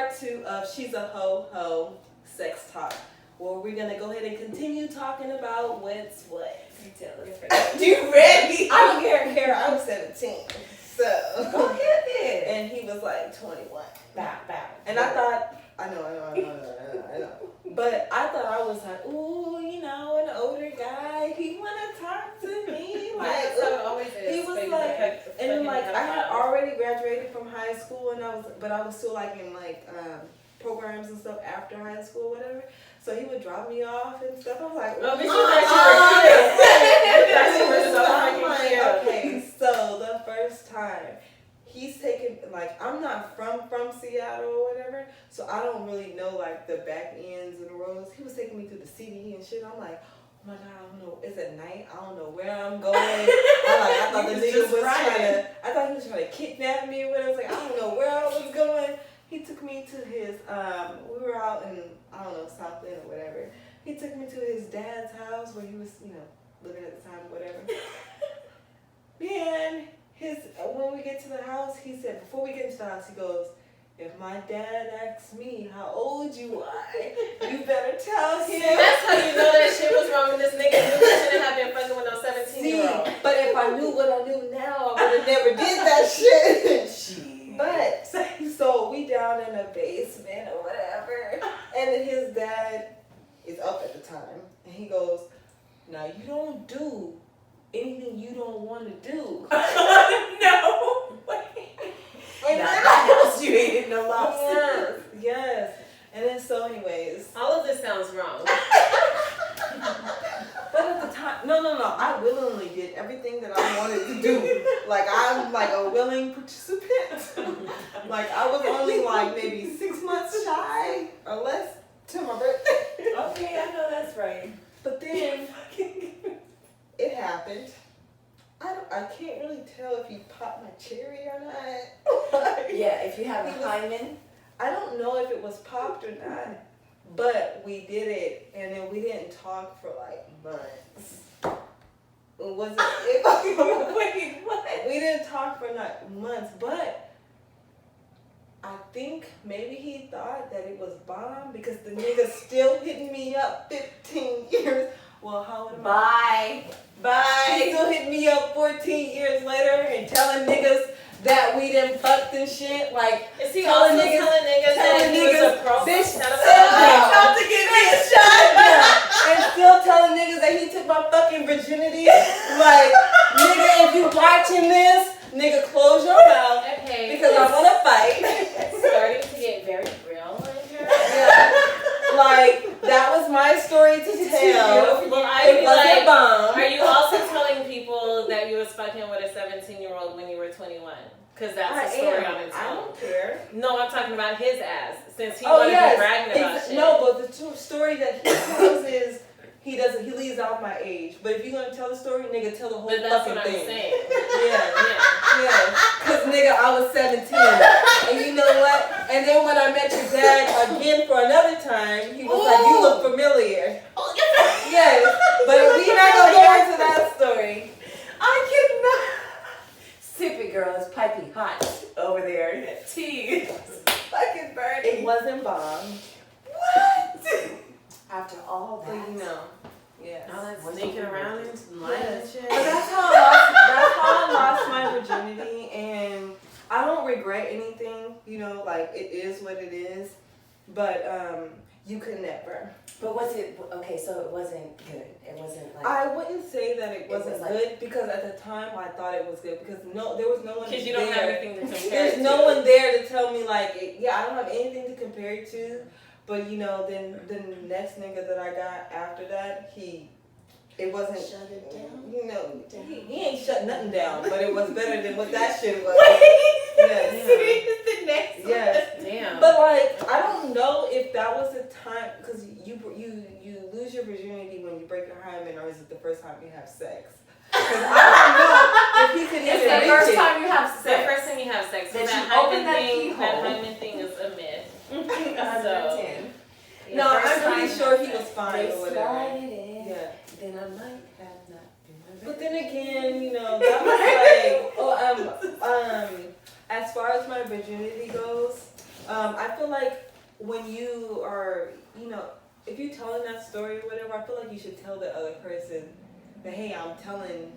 part 2 of She's a Hoe Hoe Sex Talk, where we're gonna go ahead and continue talking about what's what. You tell us. You ready? I don't care. I was 17. So Go ahead then. and he was like 21. Bow. And I thought, I know. But I thought I was like, ooh, you know, an older guy, he wanna talk to me. Like, So it always is. he was like, and then like I had already graduated from high school, and I was still like in like programs and stuff after high school, whatever. So he would drop me off and stuff. I was like, oh, but you were so I'm fucking like, cute. okay, so the first time he's taken, like, I'm not from Seattle or whatever, so I don't really know like the back ends and the roads. He was taking me through the city and shit. I'm like, oh my god, I don't know. It's at night. I don't know where I'm going. I thought the nigga was trying to kidnap me or whatever. I was like, I don't know where I was going. He took me to his, we were out in, I don't know, South End or whatever. He took me to his dad's house where he was, you know, living at the time or whatever. Man, when we get to the house, he said, before we get into the house, he goes, if my dad asks me how old you are, you better tell him. That's how you know that shit was wrong with this nigga. You shouldn't have been fucking with no 17-year-old. But if I knew what I knew now, I would have never did that shit. But, so we down in the basement or whatever, and then his dad is up at the time, and he goes, now you don't do anything you don't want to do. No. And That house you ain't in no lobster. Yes. And then so anyways. All of this sounds wrong. But at the time, no. I willingly did everything that I wanted to do. Like, I'm like a willing participant. Like, I was only like maybe 6 months shy or less to my birthday. Okay, I know that's right. But then it happened. I can't really tell if he popped my cherry or not. Yeah, if you have a He was- hymen. I don't know if it was popped or not, but we did it, and then we didn't talk for like months. Was it? Wait, what? We didn't talk for not months, but I think maybe he thought that it was bomb because the nigga still hitting me up 15 years. Well, how am I? Bye. He still hit me up 14 years later and telling niggas that we done fucked and shit. Like, Is he telling also niggas- telling niggas that telling he was a niggas, pro? bitch, About to give me a shot. and still telling niggas that he took my fucking virginity. Like, nigga, if you watching this, nigga, close your mouth Okay. because I want to fight. It's starting to get very real in here. Yeah. Like, that was my story to tell. Well, I It be wasn't like, bomb. are you also telling people that you was fucking with a 17-year-old when you were 21? Because that's the story I've been I telling. don't care. No, I'm talking about his ass. Since he Oh, wanted yes. to be bragging about shit. No, but the story that he tells is he leaves out my age. But if you're gonna tell the story, nigga, tell the whole But that's fucking what I'm thing. saying. Yeah. Cause nigga, I was 17. And you know what? And then when I met your dad again for another time, he was like, you look familiar. Yes. But we're not gonna go into that story. I cannot. Sip it, girl. It's piping hot over there. That tea is fucking burning. It wasn't bomb. What? After all But that. you know. Yeah. All that sneaking around and lying and shit. But that's how I lost my virginity, and I don't regret anything. You know, like, it is what it is. But you could never. But was it okay? So it wasn't good. It wasn't like. I wouldn't say that it wasn't was like- good because at the time I thought it was good because there was no one Because you don't have there. anything to compare There's it no to. one there to tell me like, I don't have anything to compare it to. But you know, then the next nigga that I got after that, it wasn't. Shut it down. You know, he ain't shut nothing down, but it was better than what that shit was. Wait. Yes. The next Yes. Damn. But like, I don't know if that was the time because you lose your virginity when you break your hymen, or is it the first time you have sex? Because I don't know if he could It's even the reach first it. time you have The sex. first time you have sex. So That that you open hymen that thing, keyhole. that hymen thing is a myth. 110. No, First I'm pretty time sure you he have was sex. fine They or whatever. slide it in. Yeah. Then I might have not been. But then again, you know, that was like, as far as my virginity goes, I feel like when you are, if you're telling that story or whatever, I feel like you should tell the other person that, hey, I'm telling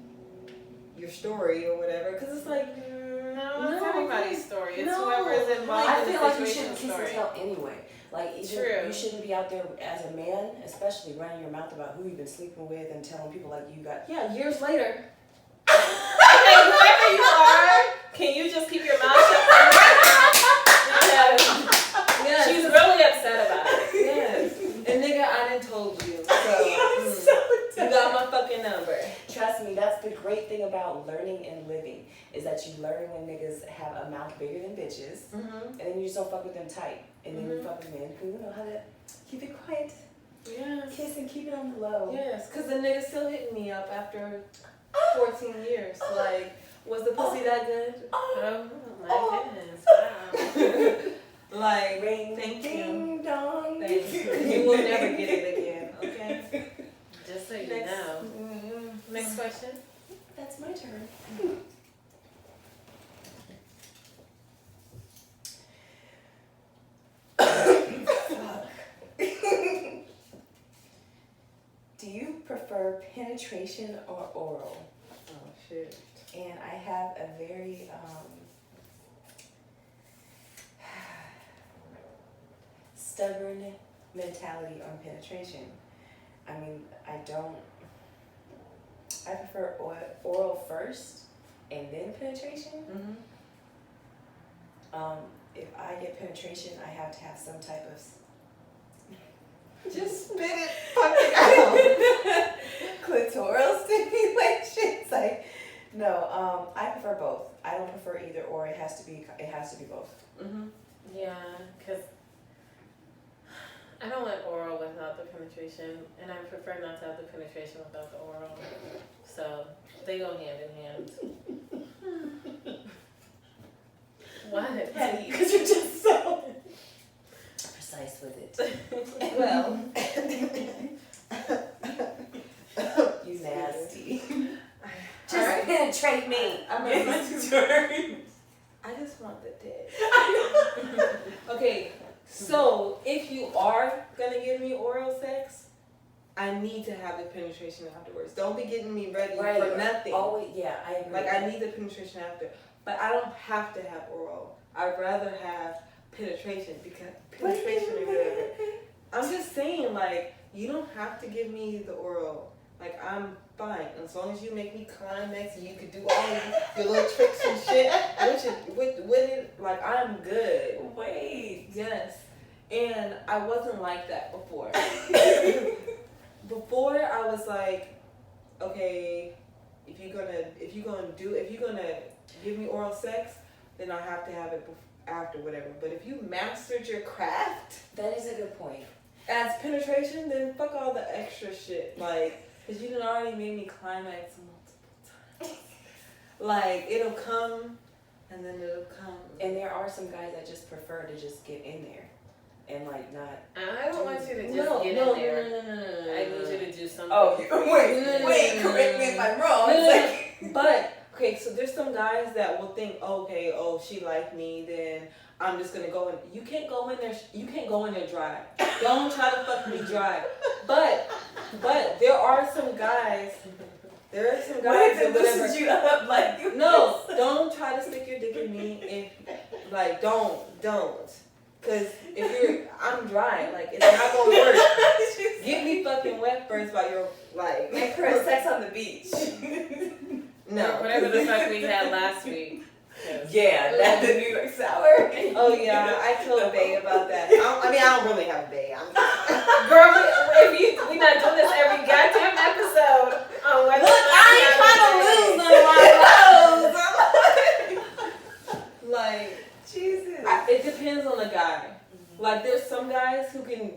your story or whatever. Because it's like, no, it's everybody's story. It's No. whoever is involved I in feel the like you situation shouldn't kiss and story. tell anyway. Like, True. you shouldn't be out there as a man, especially running your mouth about who you've been sleeping with and telling people like you got. yeah, years later. Okay, whoever you are, can you just keep your mouth shut? Yes. She's really upset about it. Yes. And nigga, I done told you. So, you got my fucking number. Trust me, that's the great thing about learning and living, is that you learn when niggas have a mouth bigger than bitches, and then you just don't fuck with them tight. And then you fuck with men who know how to keep it quiet, Yes. kiss and keep it on the low. Yes, because the nigga still hitting me up after 14 years. Like, was the pussy that good? Oh my goodness! Wow. Like, Ring, thank ding, you. dong. Thank you. You will never get it again, okay? Just so you Next. know. Next question. That's my turn. Fuck. Do you prefer penetration or oral? Oh, shit. And I have a very stubborn mentality on penetration. I mean, I prefer oral first and then penetration. If I get penetration, I have to have some type of Just spit it fucking out. clitoral stimulation. It's like, no, I prefer both. I don't prefer either or. It has to be both. Yeah, because I don't like oral without the penetration, and I prefer not to have the penetration without the oral. So they go hand in hand. What? Because you're just so precise with it. Well, You nasty. Just Alright. penetrate me. I'm It's gonna- my turn. I just want the dick. Okay, so if you are gonna give me oral sex, I need to have the penetration afterwards. Don't be getting me ready for nothing. Always, yeah, I agree. Like, I need the penetration after. But I don't have to have oral. I'd rather have penetration because penetration or whatever. I'm just saying, like, you don't have to give me the oral. Like, I'm fine. As long as you make me climax and you can do all your little tricks and shit. With it, like, I'm good. Wait. Yes. And I wasn't like that before. Before I was like, okay, if you're gonna give me oral sex, then I have to have it after whatever. But if you mastered your craft That is a good point. as penetration, then fuck all the extra shit. Like, cause you done already made me climax multiple times. Like, it'll come, and then it'll come. And there are some guys that just prefer to just get in there and like not. I don't want you to just No, get no, in there. no. I need you to do something. Oh, wait, correct me if I'm wrong. It's like, But okay, so there's some guys that will think, okay, oh, she liked me, then I'm just gonna go in. You can't go in there. You can't go in there dry. Don't try to fuck me dry. But there are some guys. There are some what guys if it that whatever. loosens you up like you? No, don't try to stick your dick in me. If like, don't. Cause I'm dry. Like, it's not gonna work. Get me fucking wet first by your like. Make her have sex on the beach. No. Whatever the fuck we had last week. Yeah, that's the New York sour. Oh yeah, I told Bay about that. I don't really have Bay. Girl, we not doing this every goddamn episode. On whether Look, I ain't trying to lose none of my lows. Like, Jesus. it depends on the guy. Like, there's some guys who can.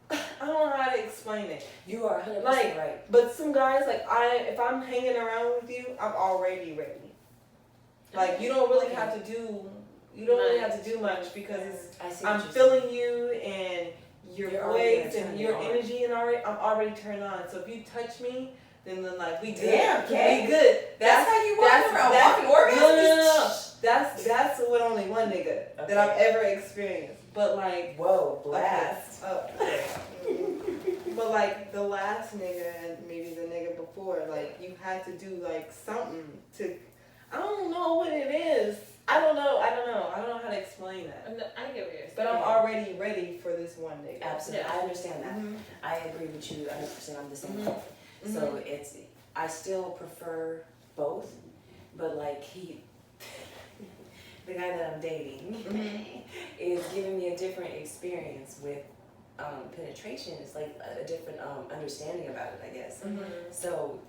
I don't know how to explain it. You are 100% Like, right. but some guys, like, if I'm hanging around with you, I'm already ready. Like, you don't really have to do. You don't really have to do much because I'm feeling you and your voice and your energy, and I'm already turned on. So if you touch me, then like we good. Damn, okay. We good. That's how you walk around. Walking orgasms. That's with only one nigga that I've ever experienced. But like, whoa, blast. Okay. But like the last nigga and maybe the nigga before, like you had to do like something to. I don't know what it is. I don't know how to explain that. I get what you're saying. But I'm already ready for this one nigga. Absolutely, Yeah. I understand that. Mm-hmm. I agree with you 100%. I'm the same. Mm-hmm. So I still prefer both, but like the guy that I'm dating is giving me a different experience with penetration. It's like a different understanding about it, I guess. Mm-hmm. So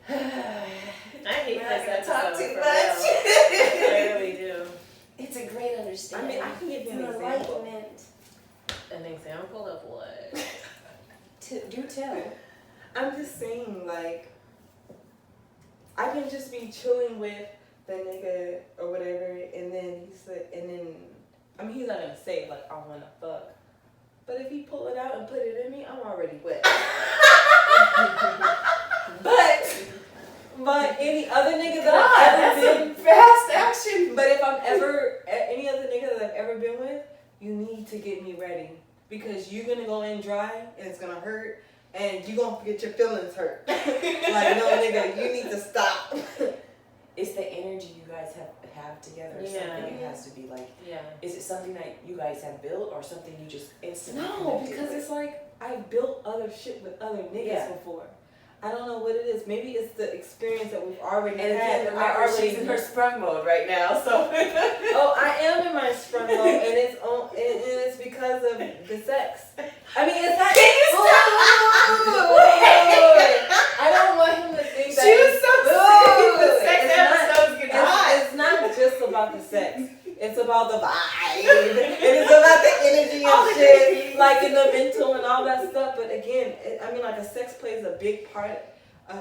I hate We're not this gonna episode talk too for much. real. I really do. it's a great I understanding. mean, I can give you an example. enlightenment. An example of what? Do tell. I'm just saying, like, I can just be chilling with the nigga or whatever, and then I mean, he's not gonna say like I wanna fuck, but if he pull it out and put it in me, I'm already wet. But any other nigga that I've ever been, fast action. but if I'm ever any other nigga that I've ever been with, you need to get me ready because you're gonna go in dry and it's gonna hurt. And you gonna get your feelings hurt. Like, no, nigga, you need to stop. It's the energy you guys have together or something. It has to be like, is it something that you guys have built or something you just instantly No, connected because with? it's like, I've built other shit with other niggas before. I don't know what it is. Maybe it's the experience that we've already had. And remember, she's in her sprung mode right now, so. Oh, I am in my sprung mode, and it's because of the sex. I mean, it's not. Can you stop? I don't want him to think that She was so sick. The sex It's not- episode's getting hot. It's not just about the sex. It's about the vibe. And it's about the energy and shit. Like in the mental and all that stuff. But again, I mean, like a sex plays a big part in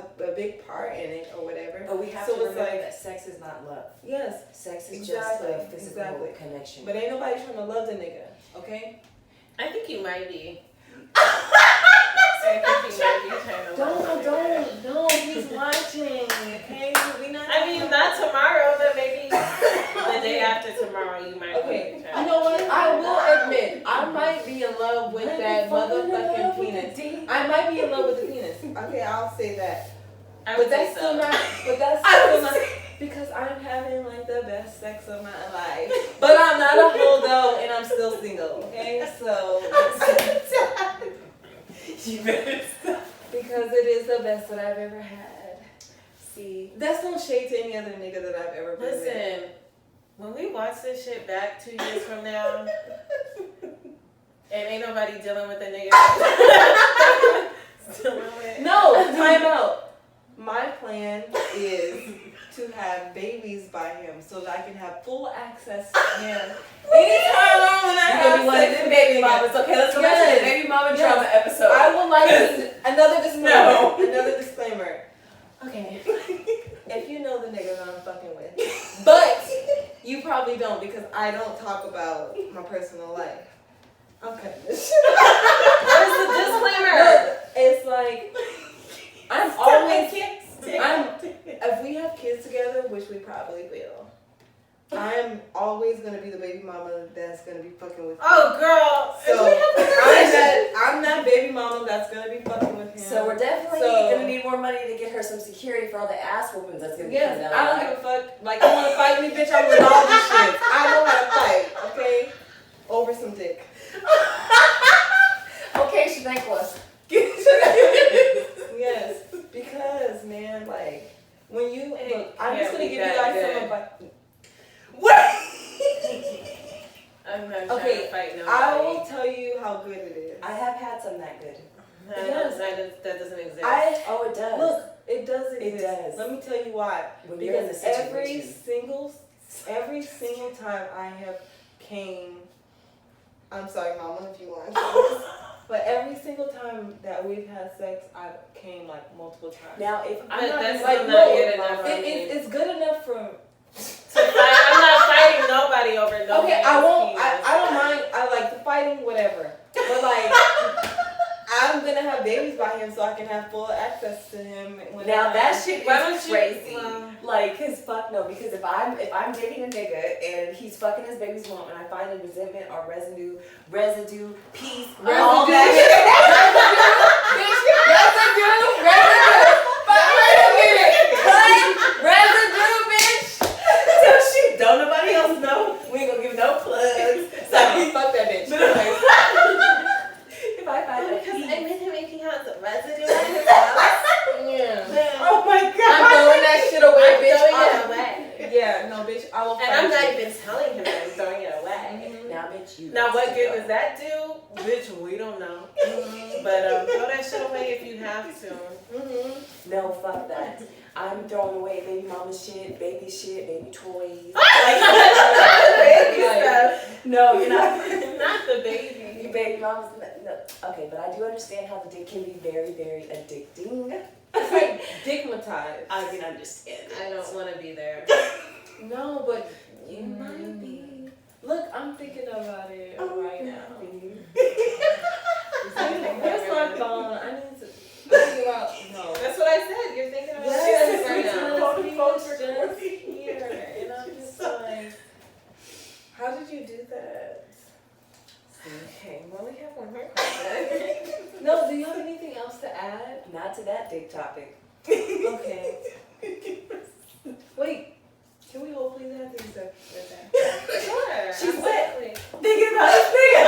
it or whatever. But we have So to it's remember like- that sex is not love. Yes. Sex is Exactly, just a physical connection. But ain't nobody trying to love the nigga, okay? I think you might be. I think you might be trying to love the nigga. No, he's watching, okay? We not. I mean, not tomorrow, but maybe the day after tomorrow you might Okay, be you trying know what? I will admit, I might be in love with that motherfucking penis. I might be in love with the penis. Okay, I'll say that. But that's still not. Because I'm having like the best sex of my life. But I'm not a hoe though, and I'm still single. Okay, so. You better stop. Because it is the best that I've ever had. See, That's no shade to any other nigga that I've ever been with. Listen, when we watch this shit back 2 years from now, and ain't nobody dealing with a nigga. No, time out. My plan is to have babies by him so that I can have full access to him. Anytime when I you're have gonna be one of sex them with baby him. mamas. Okay, let's go back to the baby mama drama episode. I would like another disclaimer. No. Another disclaimer. Okay. If you know the nigga that I'm fucking with. But you probably don't because I don't talk about my personal life. Okay. Where's the disclaimer? No, it's like if we have kids together, which we probably will, I'm always gonna be the baby mama that's gonna be fucking with him. Oh, girl. So I'm that baby mama that's gonna be fucking with him. So we're definitely gonna need more money to get her some security for all the ass whoopings that's gonna be coming down. I don't give a fuck. Like, you wanna fight me, bitch? I'm with all this shit. I know how to fight, okay? Over some dick. Okay, Shanaquas. Yes, because man, like when you look, I'm just gonna be give you that guys good. some advice. What? I'm not trying Okay, to fight nobody. I will tell you how good it is. I have had some that good. That doesn't exist. Oh, it does. Look, it does exist. It does. Let me tell you why. When you're in the Because situation. every single time I have came, I'm sorry, mama, if you want. But every single time that we've had sex, I've came like multiple times. Now, if But I'm not that's like, still not good enough for me. It's good enough for. I'm not fighting nobody over no. Okay, I man's won't. penis. I don't mind. I like the fighting, whatever. But like, I'm I'm gonna have babies by him so I can have full access to him. Now that shit Why don't is you- crazy. well- Like, cause fuck no. Because if I'm dating a nigga and he's fucking his baby's mom and I find a resentment or residue, peace, all that shit. Residue, bitch. So shit, don't nobody else know. We ain't gonna give no plugs. So Fuck that bitch. if I find a Because piece, I met him and he has residue at his house. Yeah. oh my I'm god. throwing that shit away, I'm bitch. throwing it away. Yeah, no, bitch. I will. And I'm not even telling him that I'm throwing it away. Now, bitch, you. Now, what good does that do? Bitch, we don't know. But throw that shit away if you have to. No, fuck that. I'm throwing away baby mama shit, baby toys. Baby stuff. No, you're not. Not the baby. You baby mamas. No. Okay, but I do understand how the dick can be very, very addicting. It's like dickmatized. I can understand. I don't want to be there. No, but You might be. look, I'm thinking about it right now. Where's Where's my phone? I need to think about. No. That's what I said. You're thinking about Yes, it right now. it's just here, and I'm just like, how did you do that? Okay, well, we have one more question. No, do you have anything else to add? Not to that dick topic. Okay. Wait, can we hold please? I have to use that. Sure. She's absolutely. Thinking about this nigga.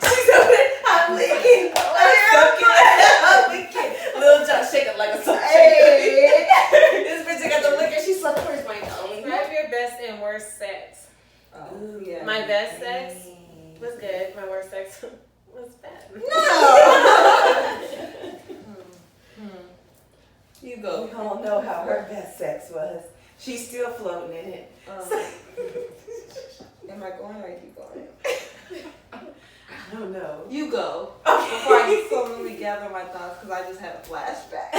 She's over there. I'm leaking. I'm leaking. Little John shaking like a sock. This bitch got the liquor. She's like, where's my tongue? Describe your best and worst sex. Oh, yeah. My best sex was good. My worst sex was bad. You We go. all know how her best sex was. She's still floating in it. Am I going or are you going? I don't know. You go. Before I slowly gather my thoughts, because I just had a flashback.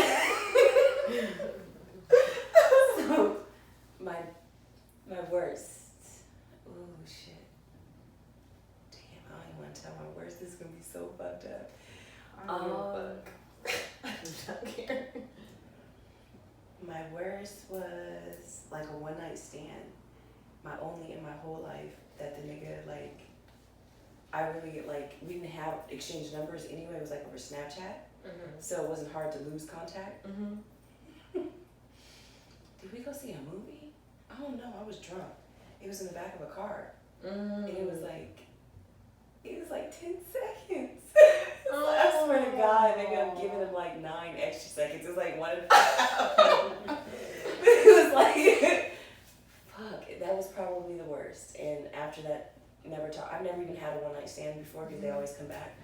So, my worst. Oh shit. Damn, I don't even want to tell my worst. This is gonna be so fucked up. My worst was like a one night stand. My only in my whole life that the nigga like. I really like. We didn't have exchange numbers anyway. It was like over Snapchat, so it wasn't hard to lose contact. Did we go see a movie? I don't know. I was drunk. It was in the back of a car, and it was like 10 seconds. I swear to God, nigga, I'm giving him like 9 extra seconds. It was like one. It was like, fuck. That was probably the worst. And after that, never talk. I've never even had a one night stand before because they always come back.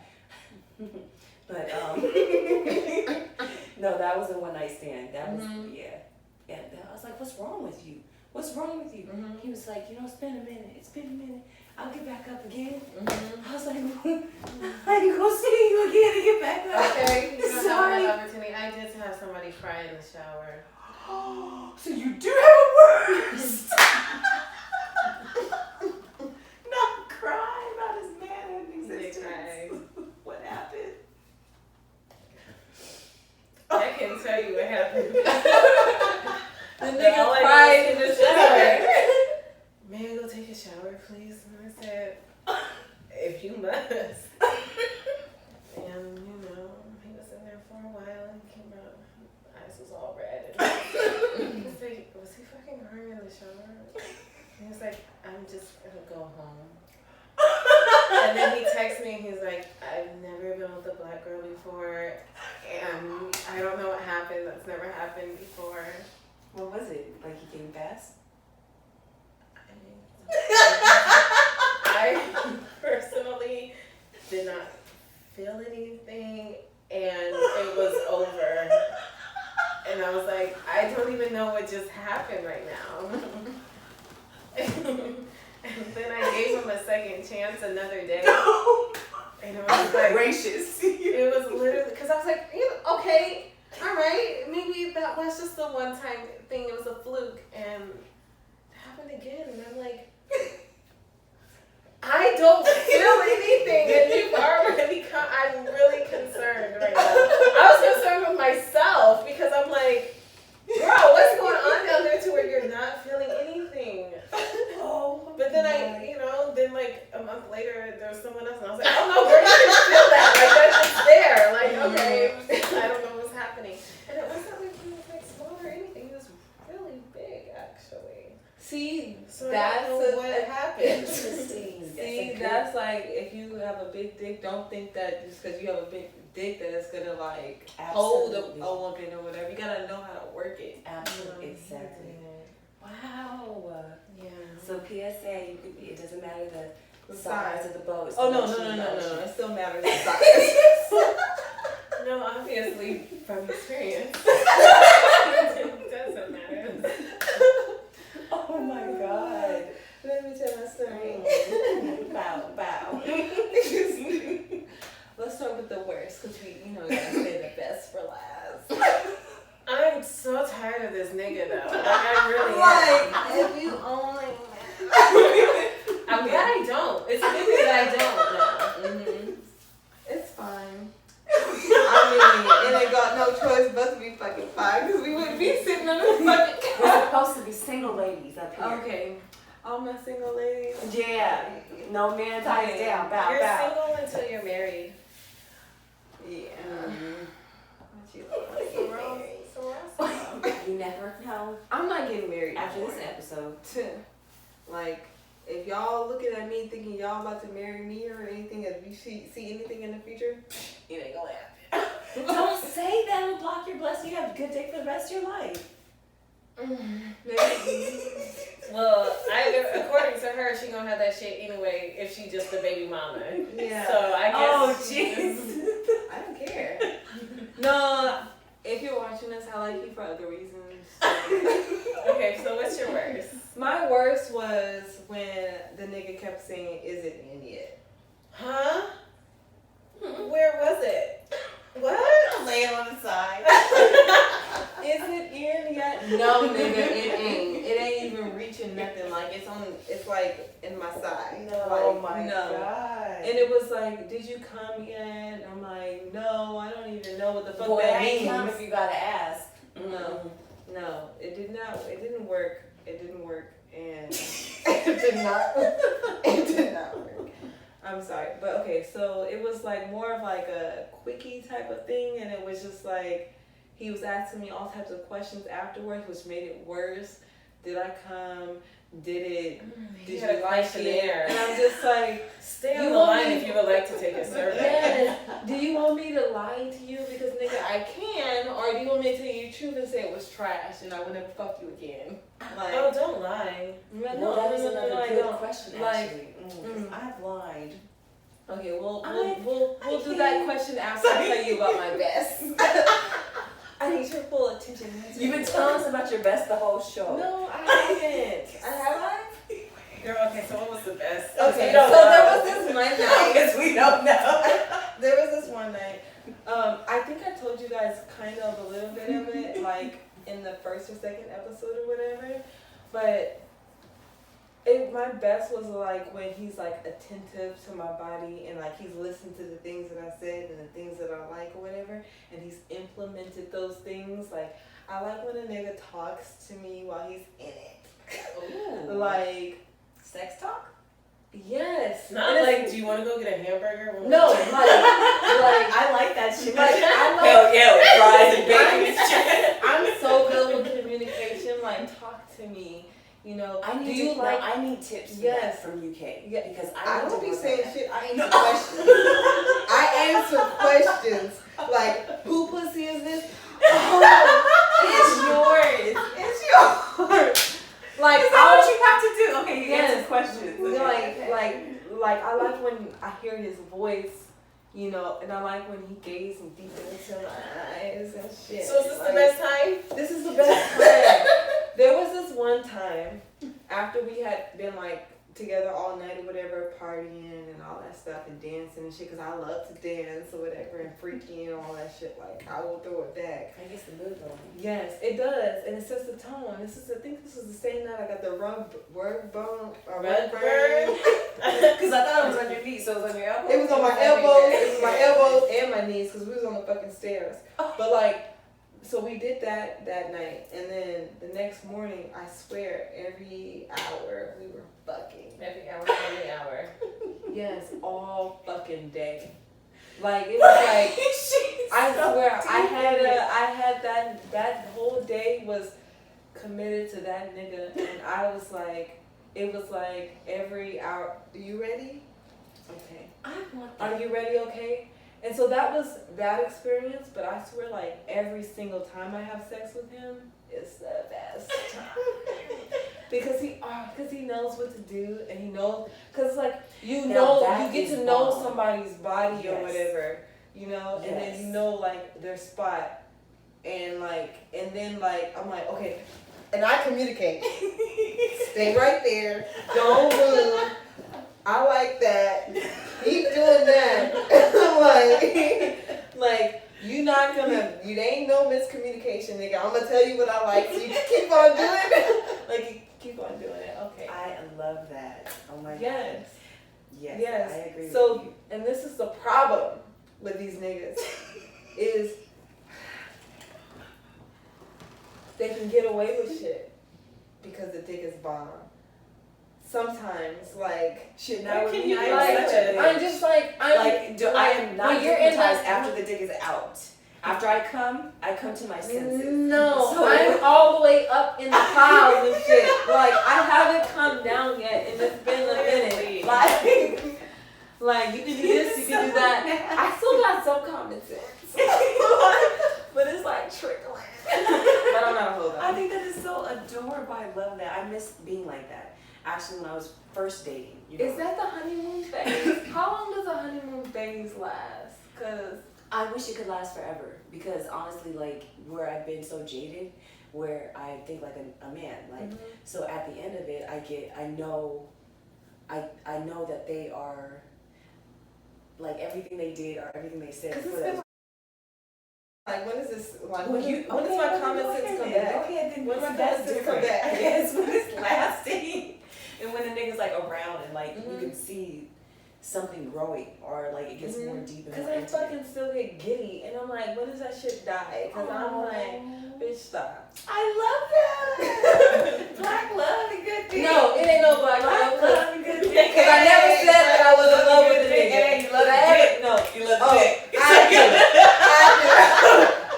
But no, that was a one night stand. That was yeah. I was like, what's wrong with you? What's wrong with you? He was like, it's been a minute. It's been a minute. I'll get back up again. I was like, I ain't gonna see you again and get back up. Okay, you don't Sorry. have an opportunity. I did have somebody cry in the shower. So you do have a worst. Not cry about his man in They existence. cried. What happened? I can tell you what happened. The nigga All I cried did in the was shower. May I go take a shower, please? And I said, if you must. And, he was in there for a while and came out. Eyes was all red. And he was like, was he fucking crying in the shower? And he was like, I'm just gonna go home. And then he texted me and he's like, I've never been with a black girl before. And I don't know what happened. That's never happened before. What was it? Like he came fast? I personally did not feel anything, and it was over. And I was like, I don't even know what just happened right now. And then I gave him a second chance another day. And it was like, Gracious. it was literally, because I was like, okay, all right, maybe that was just a one-time thing. It was a fluke, and it happened again. And I'm like, I don't feel anything, and you've already I'm really concerned right month later, there was someone else, and I was like, oh no, girl, you can feel that. Like, that's just there. Like, okay, I don't know what's happening. And it wasn't like he was like small or anything. He was really big, actually. See, So that's I don't know what happened. See, that's like, if you have a big dick, don't think that just because you have a big dick that it's gonna like hold a woman or whatever. You gotta know how to work it. Absolutely, exactly. Wow. Yeah. So PSA, it doesn't matter the size of the boat. It's Oh the no, motion of the ocean. it still matters the size. No, obviously from experience. It doesn't matter. Oh my God. Let me tell my story. Bow. Let's start with the worst, because we, gotta say the best for last. I'm so tired of this nigga though. Like, I really am. if you only I'm glad I don't. It's a good thing that I don't now. It's fine. I mean, it ain't got no choice but to be fucking fine, because we wouldn't be sitting on this fucking We're supposed to be single ladies up here. Okay. All my single ladies. Yeah. No man ties down. Bow. You're single until you're married. Yeah. You never know. I'm not getting married After anymore. this episode. Like, if y'all looking at me thinking y'all about to marry me or anything, if you see anything in the future, it ain't gonna happen. Don't say that and block your blessing. You have a good dick for the rest of your life. Well, according to her, she gonna have that shit anyway if she just a baby mama. Yeah. So I guess. Oh jeez. I don't care. No, if you're watching this, I like you for other reasons. Okay, so what's your worst? My worst was when the nigga kept saying, "Is it in yet?" Huh? Where was it? What? I'm laying on the side. Is it in yet? No, nigga, it ain't. It ain't even reaching nothing. Like, it's like in my side. No, like, oh my no. God. And it was like, did you come yet? And I'm like, no, I don't even know what the fuck Boy, that I ain't means. come if you gotta ask. No, it did not. It didn't work. And it did not. It did not work. I'm sorry, but okay. So it was like more of like a quickie type of thing, and it was just like he was asking me all types of questions afterwards, which made it worse. Did I come? Did you like it? And I'm just like, stay on the line if you would like to take a survey. Yes. Do you want me to lie to you because nigga I can, or do you want me to tell you the truth and say it was trash and I would never fuck you again? Like, Oh, don't lie. No, that is another I good don't. question. Like, Actually, I've lied. Okay, we'll do that question after I tell you about my best. I need your full attention. You've been telling us about your best the whole show. No, I haven't. I? Girl, okay, so what was the best? Okay, so there was this one night. Because we don't know. There was this one night. I think I told you guys kind of a little bit of it, like in the first or second episode or whatever. But my best was like when he's like attentive to my body and like he's listened to the things that I said and the things that I like or whatever, and he's implemented those things. Like, I like when a nigga talks to me while he's in it. Ooh. Like, Sex talk? yes. Not like, do you want to go get a hamburger? No, like I like that shit. Like, I like, hell yeah, with fries and bacon and shit. I'm so good with communication. Like, talk to me. You know, I need tips for Yes. that from UK. Yeah, Because I need don't to be work saying on that. shit. I answer questions. I answer questions. Like, who pussy is this? Oh, it's yours. It's yours. Like, Is that what you have to do? Okay, you Yes. answer questions. Like I like when I hear his voice, you know, and I like when he gazes deep into my eyes and shit. So is this like, the best time? This is the best time. There was this one time after we had been like together all night or whatever, partying and all that stuff and dancing and shit, because I love to dance or whatever and freaky and all that shit. Like, I will throw it back. I guess the mood going. Yes, it does, and it sets the tone. I think this is the same night I got the rug burn. Because I thought it was on your knees, so it was on your elbows. It was on my elbows. It was my elbows and my knees because we was on the fucking stairs. But like, so we did that night, and then the next morning, I swear, every hour we were fucking. Every hour. Yes, all fucking day. Like it was like I swear I had that whole day was committed to that nigga, and I was like, it was like every hour. Are you ready? Okay. I want that. Are you ready? Okay. And so that was that experience, but I swear, like every single time I have sex with him, it's the best time. because he knows what to do, and he knows, cause like you get to know somebody's body or whatever, you know, and then you know like their spot, and then I'm like, okay, and I communicate. Stay right there. Don't move. I like that. Keep doing that. like you ain't no miscommunication, nigga. I'm gonna tell you what I like, so you keep on doing it. Like you keep on doing it. Okay. I love that. Oh my Yes. God. Yes. I agree with So, you. and this is the problem with these niggas is they can get away with shit because the dick is bomb. Sometimes, like shit. Now can when you I'm just like I am not when you're in hypnotized that- after the dick is out. After I come to my senses. No, So- I'm all the way up in the clouds and shit. Like I haven't come down yet, and it's been a minute. Like you can do this, you can do that. I still got some common sense, but it's like trickling. But I'm not a hoe. I think that is so adorable. I love that. I miss being like that. Actually, when I was first dating. You know, Is that the honeymoon phase? How long does a honeymoon phase last? Cause I wish it could last forever, because honestly, like where I've been so jaded, where I think like a man, like so at the end of it, I know that they are like everything they did or everything they said. Like when is this? Like When when does my common sense come back? Then When my that's common sense come different. back? I guess when it's lasting, and when the nigga's like around and like you can see something growing or like it gets more deep and Cause more I intimate. fucking still get giddy, and I'm like, when does that shit die? Cause I'm like, bitch, stop. I love that. Black love and good dick. No, it ain't no black love. love and good dick. Cause I never said that I was in love with the nigga. Hey, you love the dick. No, You love the dick. I do.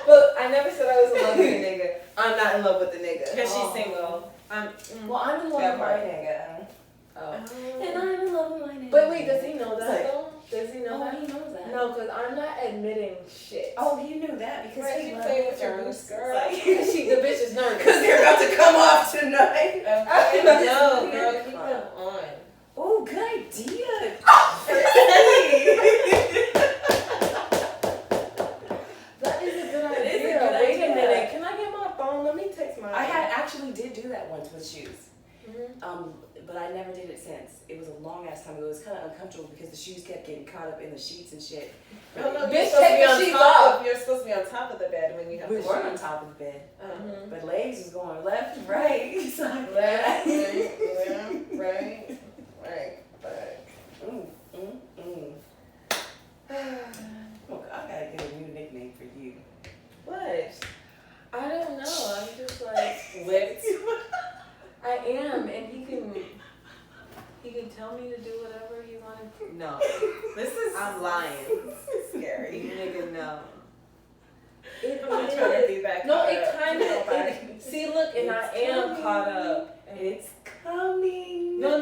But I never said I was in love with the nigga. I'm not in love with the nigga. Because she's single. Well, I'm in love with my nigga. Oh. And I'm in love with my nigga. But wait, does he know that Like, though? Does he know that? he knows that. No, because I'm not admitting shit. Oh, he knew that because Right, he you loved playing with your her. goose, girl. Like, The bitch is nervous. because they're about to come off tonight. Okay. No, girl, keep them on. Oh, good idea. That is a good That is a idea. good Wait idea. a minute. Can I get my phone? Let me text my. I actually did do that once with shoes. Mhm. But I never did it since. It was a long ass time ago. It was kind of uncomfortable because the shoes kept getting caught up in the sheets and shit. No, Bitch, you're supposed to take be the on sheets top. off. You're supposed to be on top of the bed when you have We the weren't on sheets. top of the bed, Mhm. but legs was going left, right, side, Right, right. Mm, mm, mm. Oh, I gotta get a new nickname for you. What? I don't know. I'm just like Licked. I am, and he can tell me to do whatever he wanted to. No, This is I'm lying. scary. Nigga, no. I'm not trying to be back. No, caught it up. kind Nobody. of. See, look, and I am caught up. It's coming. No.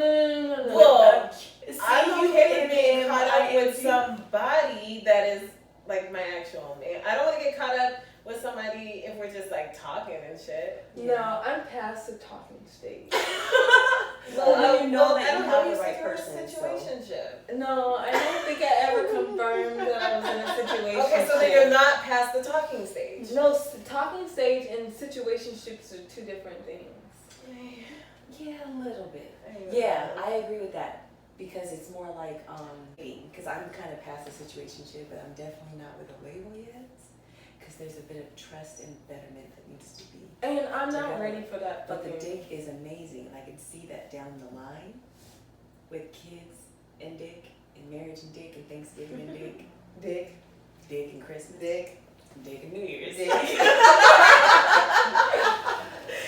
Well, See, I'm you okay with in being it, caught I up with am somebody that is like my actual man. I don't want to get caught up with somebody if we're just like talking and shit. No, I'm past the talking stage. Well, you know that I you don't have know the you right said you're in person, a so- situationship. No, I don't think I ever confirmed that I was in a situation. Okay, so then you're not past the talking stage. No, talking stage and situationships are two different things. Yeah, a little bit. Yeah, I agree with that because it's more like because I'm kind of past the situationship, but I'm definitely not with a label yet. Because there's a bit of trust and betterment that needs to be. And I'm not Together. ready for that. But the fucking- dick is amazing, and I can see that down the line with kids and dick and marriage and dick and Thanksgiving and dick, Dick, dick and Christmas. dick. Dick and New Year's.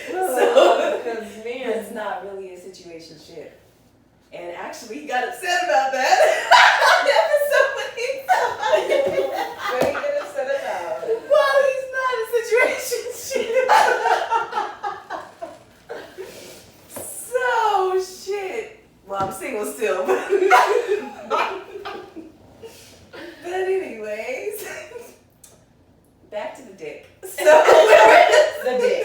So, because man, it's not really a situationship. And actually, he got upset about that. What are you get upset about? Well, he's not a situationship. So shit. Well, I'm single still, but anyways, back to the dick. So the dick.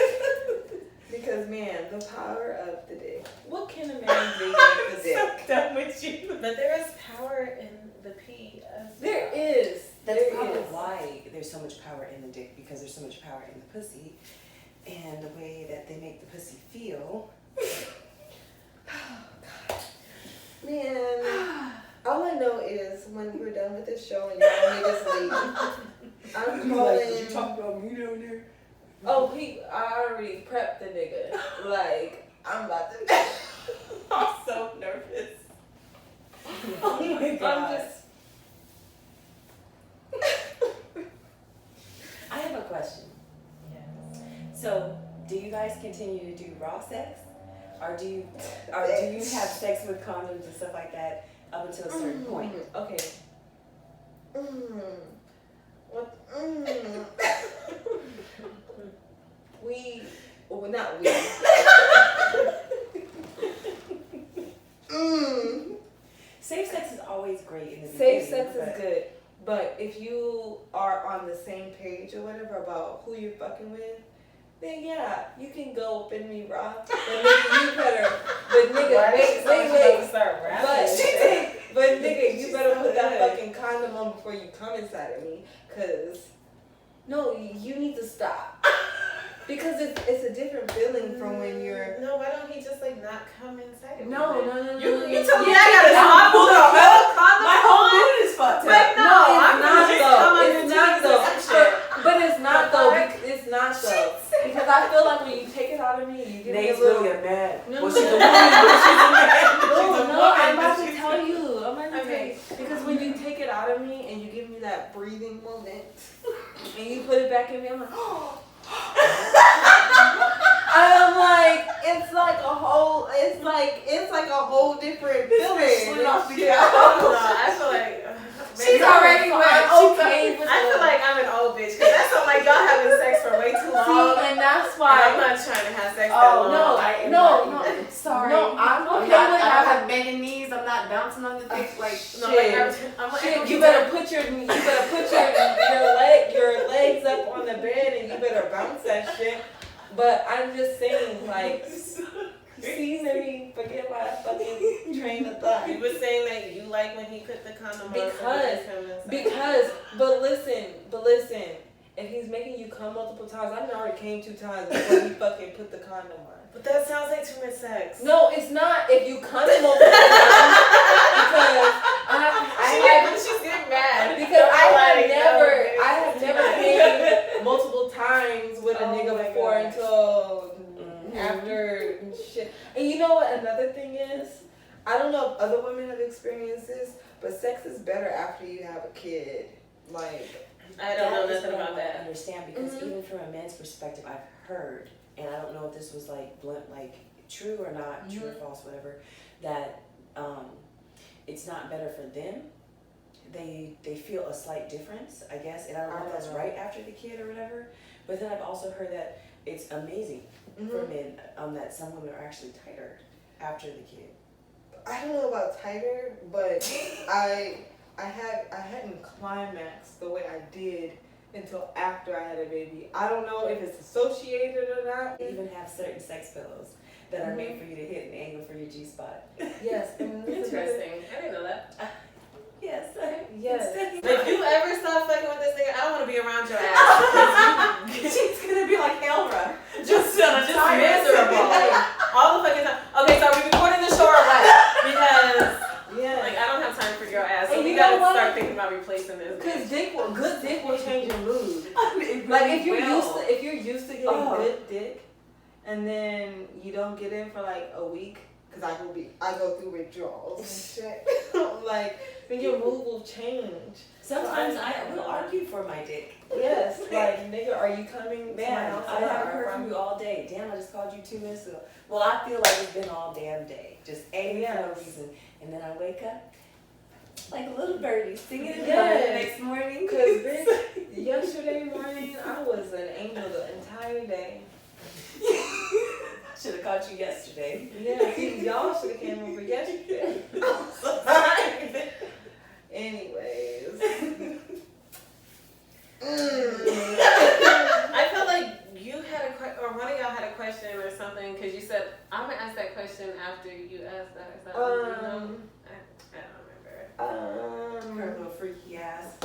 Because man, the power of the dick. What can a man do with the dick? So done with you. But there is power in the pee as There well. is. That's There probably is. why there's so much power in the dick, because there's so much power in the pussy, and the way that they make the pussy feel. Man, all I know is when we're done with this show and y'all niggas leave, I'm calling. about me down there? Oh, I already prepped the nigga. Like, I'm about to. I'm so nervous. Oh my god. I'm just. I have a question. Yes. So, do you guys continue to do raw sex? Or do you have sex with condoms and stuff like that up until a certain point? Okay. What? Not we. Safe sex is always great in the Safe beginning. sex is good, but if you are on the same page or whatever about who you're fucking with, then yeah, you can go up in me raw. But nigga, you better. But nigga, wait. But nigga, you better put that fucking condom on before you come inside of me, cause no, you need to stop. Because it's a different feeling from when you're. No, why don't he just like not come inside of me? No. You told me I gotta stop pull the whole condom my whole on? mood is fucked But up. no, it's not though. It's not though. though. But it's not though. It's not though. Because I feel like when you take it out of me, you give me a Nate's little. really a man. No, Well, no, she's a no. woman, but she's a man. No, I'm about to tell you. I'm about to tell Okay. you. Because when you take it out of me and you give me that breathing moment and you put it back in me, I'm like, I'm like, it's like a whole different feeling. off the I don't know. I feel like She's maybe already I'm okay with I feel like I'm an old bitch because that's not like y'all having sex for way too long. See, and that's And I'm why. not trying to have sex that Oh long. no, I am no, not no. either. Sorry. No, I'm I'm okay not, with I don't having. have banging knees. I'm not bouncing on the dick like Shit. no. Like I'm like Shit, you better put your legs up on the bed and you better bounce that shit. But I'm just saying, like, see, let me forget my fucking train of thought. You were saying that you like when he put the condom on. But listen, if he's making you come multiple times, I already came 2 times before he fucking put the condom on. But that sounds like too much sex. No, it's not. If you come multiple times, because she's getting mad. Because I have never came multiple times with a nigga before until after shit. And you know what another thing is? I don't know if other women have experienced this, but sex is better after you have a kid. Like, I don't know That is nothing what about I that. understand because even from a man's perspective, I've heard, and I don't know if this was like blunt, like true or not, true or false, whatever, that it's not better for them. They feel a slight difference, I guess, and I don't know if that's right after the kid or whatever. But then I've also heard that it's amazing for men that some women are actually tighter after the kid. I don't know about tighter, but I hadn't climaxed the way I did until after I had a baby. I don't know if it's associated or not. They even have certain sex pillows that are made for you to hit an angle for your G-spot. Yes. Interesting. I didn't know that. Yes. Yes. If you ever stop fucking with this nigga, I don't want to be around your ass. She's gonna be like Elra. Just miserable. All the fucking time. Okay, so are we recording the show or what? Because like I don't have time for your ass. So And we you gotta know what? start thinking about replacing this. Because good dick will change your mood. It Like really if you're will. used to getting good dick, and then you don't get it for like a week, because I go through withdrawals and shit. Like then your mood will change. Sometimes I will argue for my dick. Yes, like nigga, are you coming to my Man, house? I haven't heard from you all day. Damn, I just called you 2 minutes ago. Well, I feel like it's been all damn day. Just angry for no reason. And then I wake up like a little birdie singing in the next morning. Cause bitch, yesterday morning I was an angel the entire day. Should have caught you yesterday. Yeah, see, y'all should have came over yesterday. I'm so sorry. Anyways. I felt like you had or one of y'all had a question or something because you said I'm gonna ask that question after you asked that. Is that what you know? I don't remember. Her little freaky ass.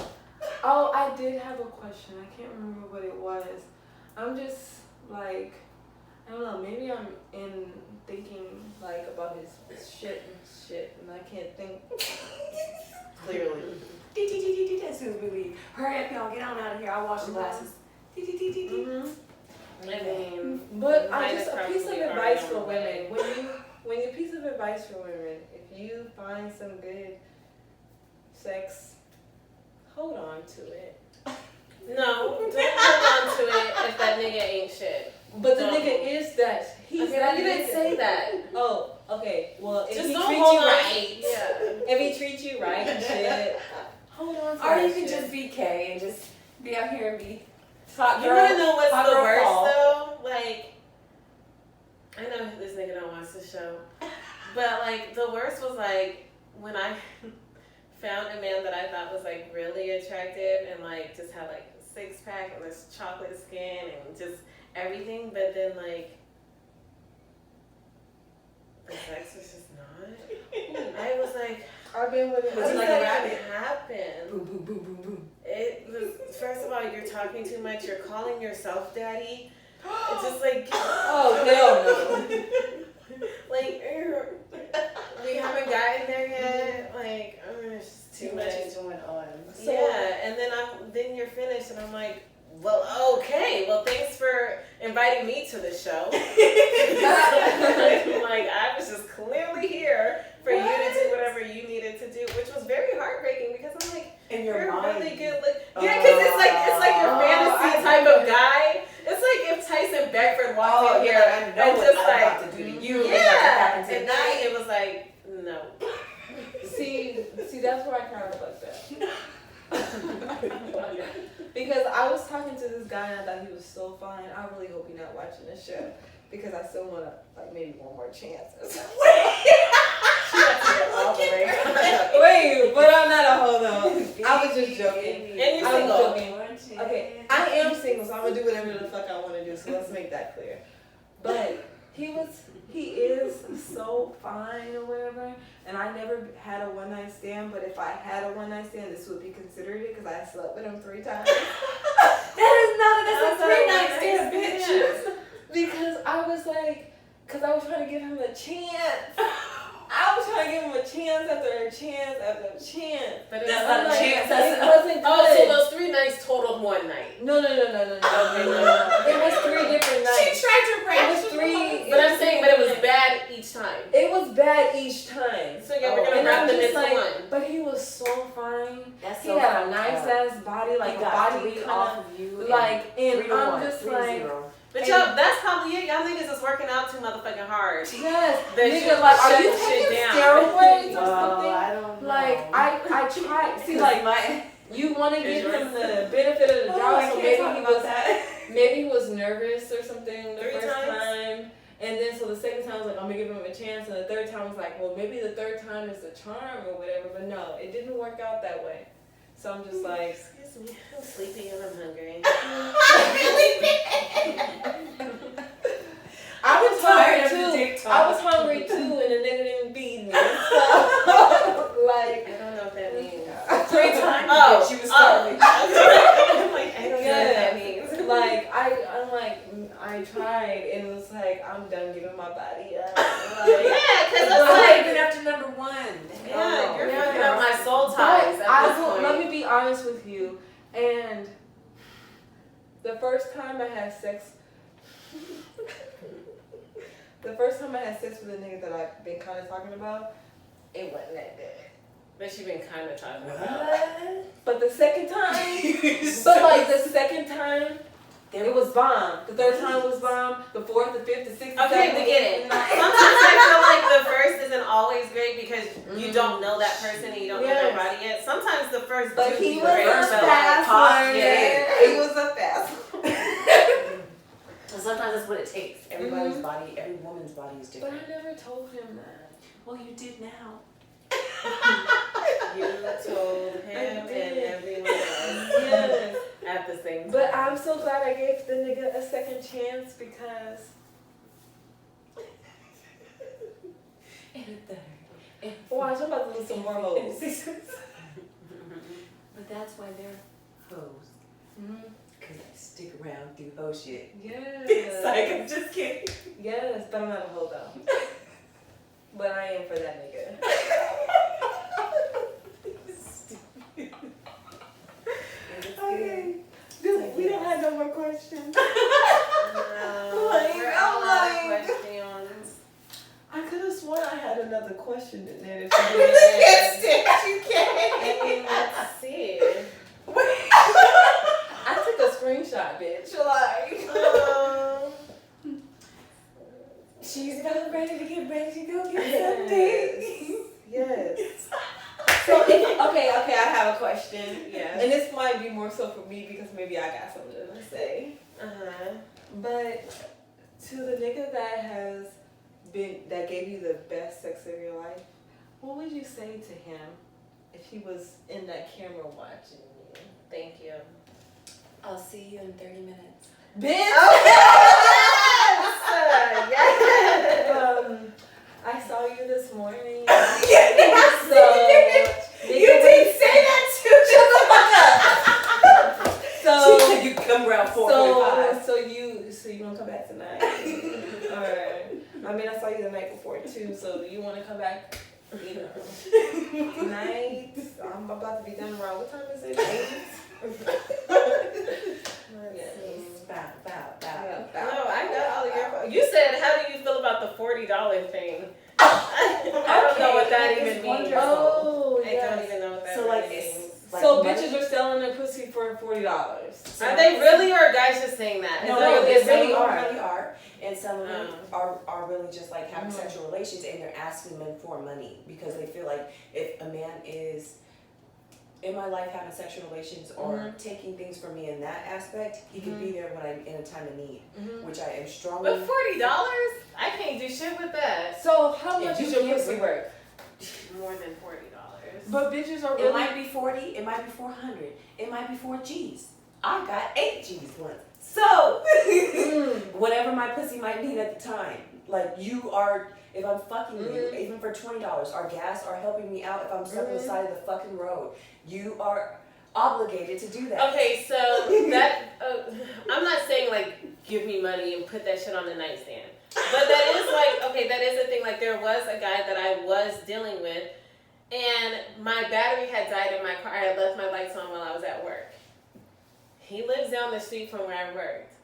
Oh, I did have a question. I can't remember what it was. I'm just like, I don't know. Maybe I'm in thinking like about his shit, and I can't think clearly. As soon as we leave. Hurry up, y'all. Get on out of here. I'll wash the glasses. Mm-hmm. I mean, But I mine just is a piece of probably advice already for on the way. women. When you piece of advice for women, if you find some good sex, hold on to it. no, don't hold on to it if that nigga ain't shit. But the Don't. nigga is that. He's Okay, that you didn't nigga. say that. Oh, okay. Well, if Just he don't treats hold you on. right, Yeah. if he treats you right and shit, hold on to Or that you can shit. just be Kay and just be out here and be hot You girl. wanna know what's hot the girl worst Paul. though? Like, I know this nigga don't watch the show, but like the worst was like when I found a man that I thought was like really attractive and like just had like a 6-pack and this chocolate skin and just everything, but then like the sex was just not. I was like, I've been with how Was does he like a that rabbit? even happen? Boom, boom, boom, boom, boom. It was, first of all, you're talking too much. You're calling yourself daddy. It's just like, Oh hell no. like, we haven't gotten there yet. Like, it's just too much. is going on. So- Yeah, and then you're finished, and I'm like, well, okay. Well, thanks for inviting me to the show. Like, I was just clearly here for you to do whatever you needed to do, which was very heartbreaking because I'm like, In you're your mind. really good look. Yeah, because it's like your fantasy type of guy. It's like if Tyson Beckford walked in here I know and what just I'm like, about to do to you. yeah, and now it was like, no. See, that's where I kind of fucked up. Because I was talking to this guy and I thought he was so fine. I really hope you're not watching this show because I still want to like maybe one more chance. Wait, but I'm not a hold on. I was just joking. And you're I was single. joking. Okay, I am single, so I'm gonna do whatever the fuck I want to do. So let's make that clear. But he is so fine or whatever. And I never had a one night stand. But if I had a one night stand, this would be considered it because I slept with him 3 times. That's a 3-night stand, bitch. Because I was like, because I was trying to give him a chance. I was trying to give him a chance after a chance after a chance. But That's it's not a like, chance. It wasn't good. oh, so those 3 nights totaled 1 night. No. It was 3 different nights. tried to It was 3. But I'm saying, but it was bad each time. It was bad each time. So yeah, we're gonna And wrap I'm them just into like, one. but he was so fine. That's He so had a fucked nice up. ass body, like He a got body 3 kind off of of you. like, and 3 to I'm 1, just 3 like, 0. But and- y'all, that's probably it. Y'all niggas is working out too motherfucking hard. yes, They nigga, should like, are shut you the shit taking down. steroids or Oh, something? I don't know. Like, I tried. See, like, my. you want to give Is him yours- the benefit of the Oh, doubt, I so can't maybe talk he about was that. maybe he was nervous or something the 3 first times? time. And then so the second time I was like, I'm gonna give him a chance, and the third time was like, well, maybe the third time is the charm or whatever. But no, it didn't work out that way. So I'm just like, Excuse me, I'm sleepy and I'm hungry. I was tired hungry of the too. dick talk. I was hungry too, and the nigga didn't feed me. So, like, I don't know what that means. 3 times. Oh, She was starving. I'm like, I don't know what Yeah. that means. like I'm like, I tried, and it was like, I'm done giving my body up. Like, Yeah, because I'm it's not like, even after number 1. yeah, you're Yeah. fucking up my soul but ties at I this will, point. let me be honest with you, and the first time I had sex. The first time I had sex with a nigga that I've been kind of talking about, it wasn't that good. But she been kind of talking about. What? But the second time, but like the second time, it was bomb. The third time was bomb. The fourth, the fifth, the sixth, the Okay, seventh, we get the it. eighth, the ninth. Sometimes I feel like the first isn't always great because you don't know that person and you don't know their body yet. Sometimes the first But do he be was great, a but fast learner. yeah. He was a fast learner. So sometimes that's what it takes. Everybody's body, every woman's body is But different. I never told him that. Well, you did now. You told him and everyone else Yes. at the same time. But I'm so glad I gave the nigga a second chance because And a third. And watch, I'm about to lose some more hoes. But that's why they're hoes. Mhm. Because they stick around through hoe shit. Yes. It's like, I'm just kidding. Yes, but I'm not a hoe though. But I am for that nigga. Okay. Dude, we don't have no more questions. No, Like, we're I'm all out of like- questions. I could have sworn I had another question in there. If you didn't ask. You can't. Let's see. I took a screenshot, bitch. Like, She's about ready to get ready to go get yes. something. Yes. So, okay, I have a question. Yeah. And this might be more so for me because maybe I got something to say. But to the nigga that gave you the best sex of your life, what would you say to him if he was in that camera watching you? Thank you. I'll see you in 30 minutes. Bitch! Yes! I saw you this morning. Yes, So, you did say that too. So, you come around 4:45. so you gonna come back tonight? Alright. I mean, I saw you the night before too. So you want to come back? You know, tonight. I'm about to be done around. What time is it? 8. No, I got all of your. You said, how do you feel about the $40 thing? I don't know what that Okay, even it's means. wonderful. Oh, I yes. don't even know what that So, like, really it's- means. Like So money- bitches are selling their pussy for $40. Are they really, or are guys just saying that? No, Is they that really what are. it is? Really are. And some of them Oh. are really just like having Mhm. sexual relations, and they're asking men for money because they feel like if a man is in my life having sexual relations or taking things from me in that aspect, he can be there when I'm in a time of need, which I am strongly. But $40? I can't do shit with that. So how much If is you your can't pussy bring- worth? More than $40. But bitches are It really. might be 40, it might be 400, it might be 4 G's. I got 8 G's once. So, whatever my pussy might need at the time. Like, you are, if I'm fucking you, even for $20, our gas are helping me out if I'm stuck on the side of the fucking road. You are obligated to do that. Okay, so that, I'm not saying like, give me money and put that shit on the nightstand. But that is like, okay, that is a thing. Like, there was a guy that I was dealing with, and my battery had died in my car. I had left my lights on while I was at work. He lives down the street from where I worked.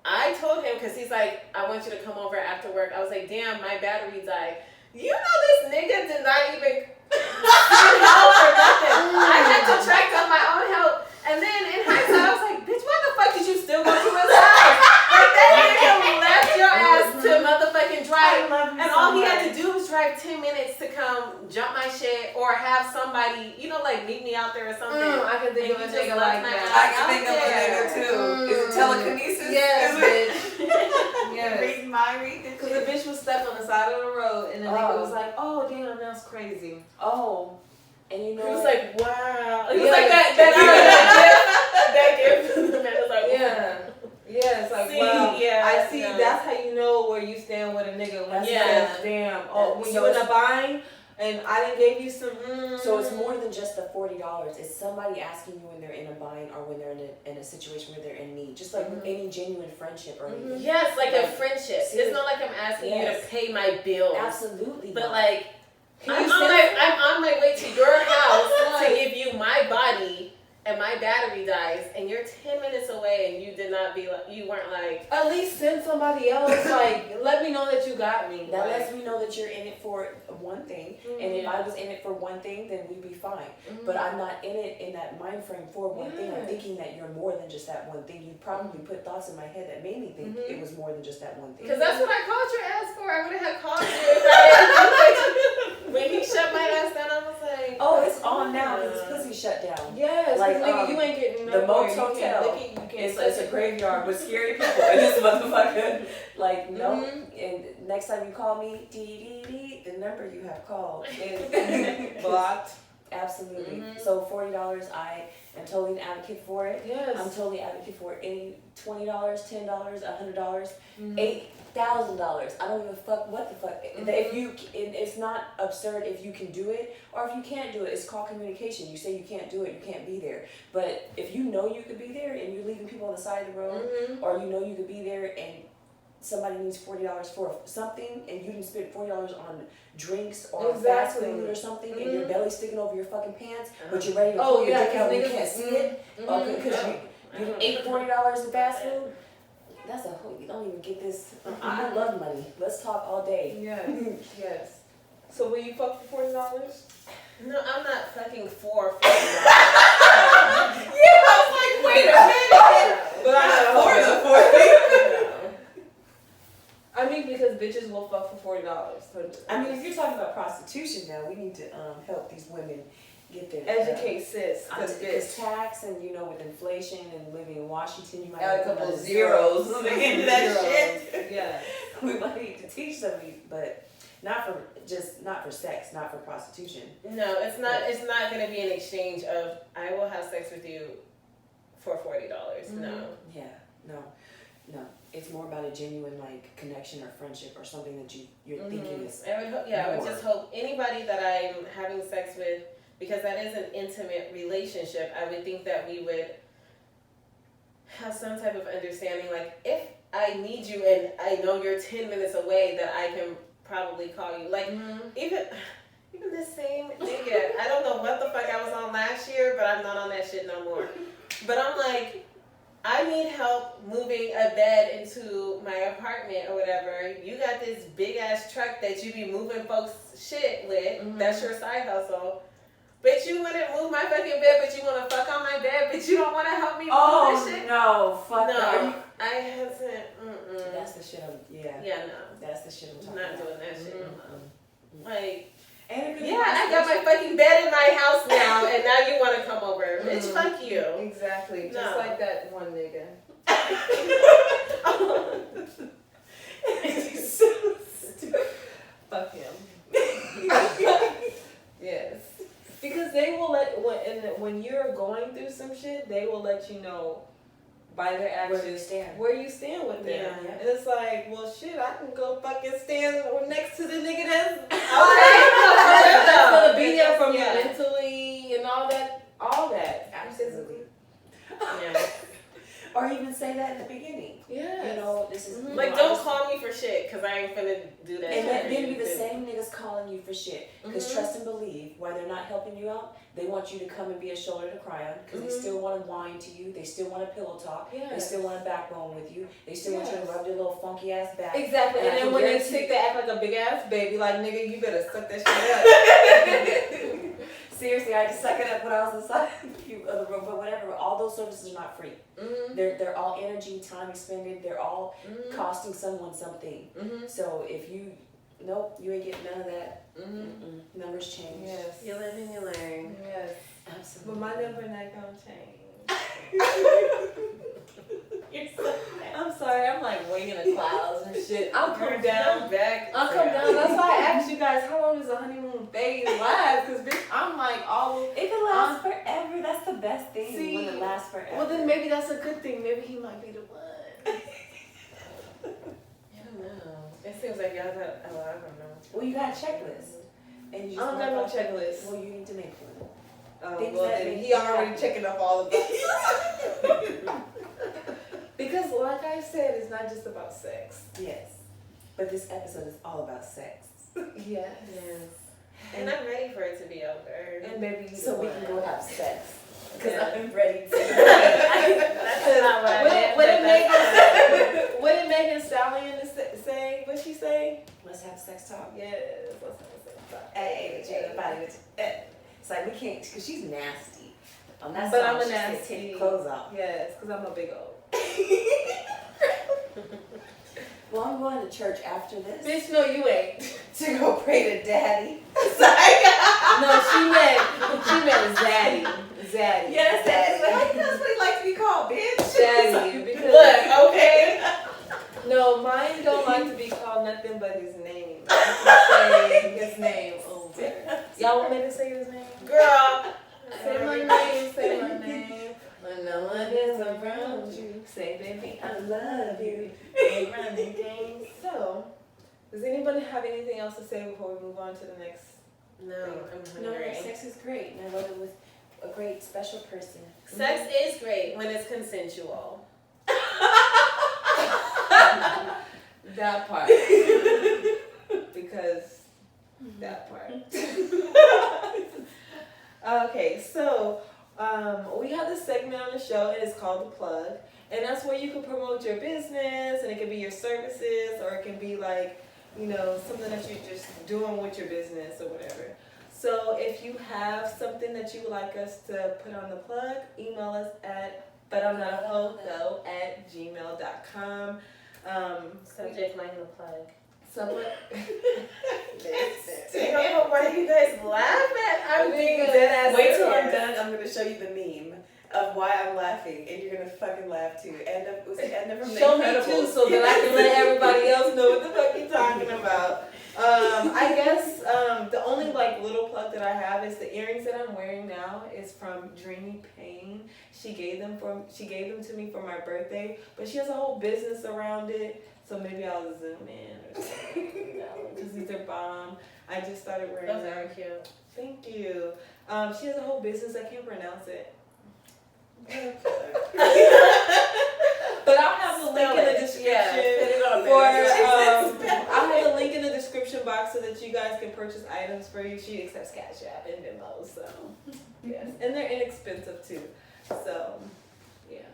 I told him, because he's like, I want you to come over after work. I was like, damn, my battery died. You know this nigga did not even help or nothing. I had to track down my own help. And then in hindsight, I was like, bitch, why the fuck did you still go to his house? Like, that nigga left your ass to motherfucking drive. And all he had to do was drive 10 minutes to come jump my shit or have somebody, you know, like meet me out there or something. I can think of a And you just nigga left like my that. ass I can think of a nigga too. Is it telekinesis? Yes, Is bitch. it? Yes. Read my read the Because the bitch was stuck on the side of the road, and the nigga Oh. was like, "Oh damn, that's crazy." Oh, and you know He was what? like, wow. He was Yeah. like that gift. The man was like, Yeah. Yeah, it's like, See, wow. yeah, I see. yeah. That's how you know where you stand with a nigga when he Yeah. says, "Damn." Oh, when So you in a it's- bind, and I didn't give you some. So it's more than just the $40. It's somebody asking you when they're in a bind or when they're in a situation where they're in need. Just like with any genuine friendship or anything. yes, like a Like, friendship. see, It's not like I'm asking you to yes. pay my bills. Absolutely. But not. like, Can I'm you on send- my way to your house to Right. give you my body and my battery dies, and you're 10 minutes away, and you did not be like, you weren't like, At least send somebody else. Like, let me know that you got me. That like, lets me know that you're in it for one thing, and if I was in it for one thing, then we'd be fine. But I'm not in it in that mind frame for one thing. I'm thinking that you're more than just that one thing. You probably put thoughts in my head that made me think it was more than just that one thing. because that's what I called your ass for. I would have called you if I didn't. When he shut my ass down, I was like, oh, it's on now because his pussy shut down. Yes, Like, nigga, you ain't getting the no motel. You can't lick it, you can't It's a graveyard with scary people in this motherfucker. Like, no. And next time you call me, the number you have called is blocked. Absolutely. So $40, I am totally an advocate for it. Yes. I'm totally advocate for it. Any $20, $10, $100, $8,000. I don't give a fuck what the fuck. If you, it's not absurd if you can do it, or if you can't do it. It's called communication. You say you can't do it, you can't be there. But if you know you could be there, and you're leaving people on the side of the road, or you know you could be there, and somebody needs $40 for something, and you didn't spend $40 on drinks or fast food or something, and your belly's sticking over your fucking pants, but you're ready to pull your dick out and you can't see it because you ate $40 in fast food. That's a whole. You don't even get this. I love money. Let's talk all day. Yes. Yes. So will you fuck for $40? no, I'm not fucking for $40. Yeah, I was like, wait a minute. But I'm not for the 40. I mean, because bitches will fuck for $40. I mean, if you're talking about prostitution now, we need to help these women get their educate sis, because tax and with inflation and living in Washington, you might add a have couple of zeros into that shit. Yeah, we might need to teach somebody, but not for sex, not for prostitution. No, it's not. It's not going to be an exchange of I will have sex with you for $40. No. Yeah, no. It's more about a genuine connection or friendship or something that you're thinking is. I would hope. Yeah, I would just hope anybody that I'm having sex with, because that is an intimate relationship. I would think that we would have some type of understanding. Like if I need you and I know you're 10 minutes away, that I can probably call you. Like even the same nigga. I don't know what the fuck I was on last year, but I'm not on that shit no more. But I'm like, I need help moving a bed into my apartment or whatever. You got this big ass truck that you be moving folks shit with. That's your side hustle. But you wouldn't move my fucking bed, but you want to fuck on my bed, but you don't want to help me move this shit? No, fuck no, that. I hasn't. That's the shit Yeah, no. That's the shit I'm I'm talking not about. doing that shit. Like, And I got my fucking bed in my house now, and now you want to come over. Bitch, fuck you. exactly. Just No. like that one nigga. He's so stupid. Fuck him. Yes. Because they will when you're going through some shit, they will let you know by their actions where you stand with them. Yeah. And it's like, well, shit, I can go fucking stand next to the nigga that's That's gonna be there for me mentally and all that. Absolutely. Yeah. Or even say that in the beginning. Yeah. This is Like, don't call me for shit, because I ain't finna do that and shit. then be the same niggas calling you for shit. Because trust and believe, while they're not helping you out, they want you to come and be a shoulder to cry on. Because they still want to whine to you. They still want to pillow talk. Yes. They still want to backbone with you. They still want you to rub their little funky ass back. Exactly. And I then can when they guarantee- sick, they act like a big ass baby. Like, nigga, you better suck that shit up. Seriously, I had to suck it up when I was inside of the room, but whatever. All those services are not free. They're all energy, time expended. They're all costing someone something. So if you ain't getting none of that. Numbers change. Yes. You live and you learn. Yes. Absolutely. But my number not gonna change. You're so I'm sorry, I'm like waiting in the clouds and shit. I'll come down. Back. I'll come down. That's why I asked you guys how long does the honeymoon phase last? Because bitch, I'm like all. It can last forever. That's the best thing when it lasts forever. Well, then maybe that's a good thing. Maybe he might be the one. I don't know. It seems like y'all got. Oh, I don't know. Well, you got a checklist. And you I don't got no checklist. Well, you need to make one. Well, then he already checking off all of that. Because, like I said, it's not just about sex. Yes. But this episode is all about sex. Yes. And I'm ready for it to be over. And maybe So we can go have sex. Because Yeah. I'm ready to. That's not what I meant. What did Megan Stallion say? What'd she say? Let's have sex talk. Yes, let's have a sex talk. Hey, but you're the body. It's like we can't, because she's nasty. On that But song, I'm a she said, nasty. take your clothes off. Yes, because I'm a big old. Well, I'm going to church after this Bitch, no, you ain't. to go pray to Daddy. No, she meant Zaddy. Zaddy. Yes, Daddy. I think that's what he likes to be called, bitch. Zaddy. Because Look, okay. no, mine don't like to be called nothing but his name. I can say his name over. Y'all want me to say his name? Girl. Say my name, say my name. When no one is around you, say baby I love you. Ain't running games. So, does anybody have anything else to say before we move on to the next? No, I'm No, hungry. sex is great, and I love it with a great special person. Sex is great when it's consensual. That part. Because that part. Okay, so we have this segment on the show, and it's called The Plug. And that's where you can promote your business, and it can be your services, or it can be like, you know, something that you're just doing with your business or whatever. So if you have something that you would like us to put on the plug, email us at butimnotahoehoe@gmail.com. Subject line the plug. Someone. Why do you guys laugh at? I'm being dead ass. Wait till I'm done. I'm gonna show you the meme of why I'm laughing, and you're gonna fucking laugh too. Was it Edna from The Show me Incredibles? too, so that I can let everybody else know what the fuck you're talking about. I guess the only like little plug that I have is the earrings that I'm wearing now is from Dreeny Paine. She gave them to me for my birthday, but she has a whole business around it. So maybe I'll zoom in or something, you know, because these are bomb. I just started wearing Those them. are cute. Thank you. She has a whole business. I can't pronounce it. But I'll have the link in the description I'll have the link in the description box so that you guys can purchase items for you. She accepts Cash App and Venmo, so yes, and they're inexpensive too. So yeah.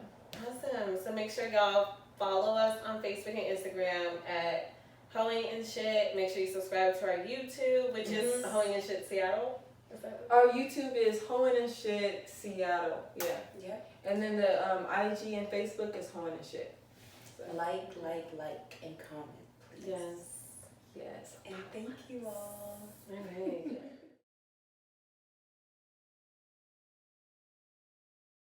Awesome. So make sure y'all follow us on Facebook and Instagram at Hoeing and Shit. Make sure you subscribe to our YouTube, which is Hoeing and Shit Seattle. Is that what? Our YouTube is Hoeing and Shit Seattle. Yeah. Yeah. And then the IG and Facebook is Hoeing and Shit. So. Like, and comment, please. Yes. Yes. And thank you all. All right.